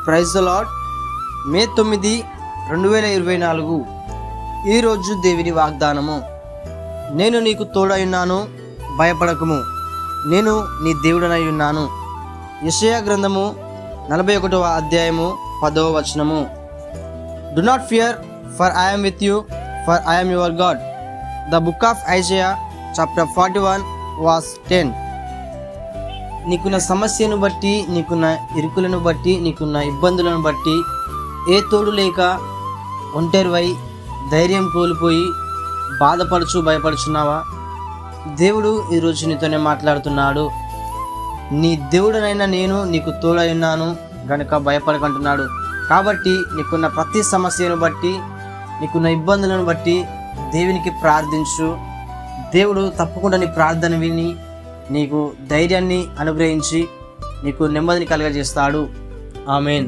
Praise the lord. మే 9, 2024. ఈరోజు దేవుని వాగ్దానము. నేను నీకు తోడయున్నాను, భయపడకము, నేను నీ దేవుడనై ఉన్నాను. యెషయా గ్రంథము 41వ అధ్యాయము 10వ వచనము. Do not fear, for I am with you, for I am your God. The book of Isaiah chapter 41 verse 10. నీకున్న సమస్యను బట్టి, నీకున్న ఇరుకులను బట్టి, నీకున్న ఇబ్బందులను బట్టి, ఏ తోడు లేక ఒంటరివై ధైర్యం కోల్పోయి భయపడుచున్నావా? దేవుడు ఈరోజు నీతోనే మాట్లాడుతున్నాడు. నీ దేవుడనైనా నేను నీకు తోడై ఉన్నాను గనుక భయపడకంటున్నాడు. కాబట్టి నీకున్న ప్రతి సమస్యను బట్టి, నీకున్న ఇబ్బందులను బట్టి దేవునికి ప్రార్థించు. దేవుడు తప్పకుండా నీ ప్రార్థన విని నీకు ధైర్యాన్ని అనుగ్రహించి నీకు నెమ్మదిని కలుగజేస్తాడు. ఆమేన్.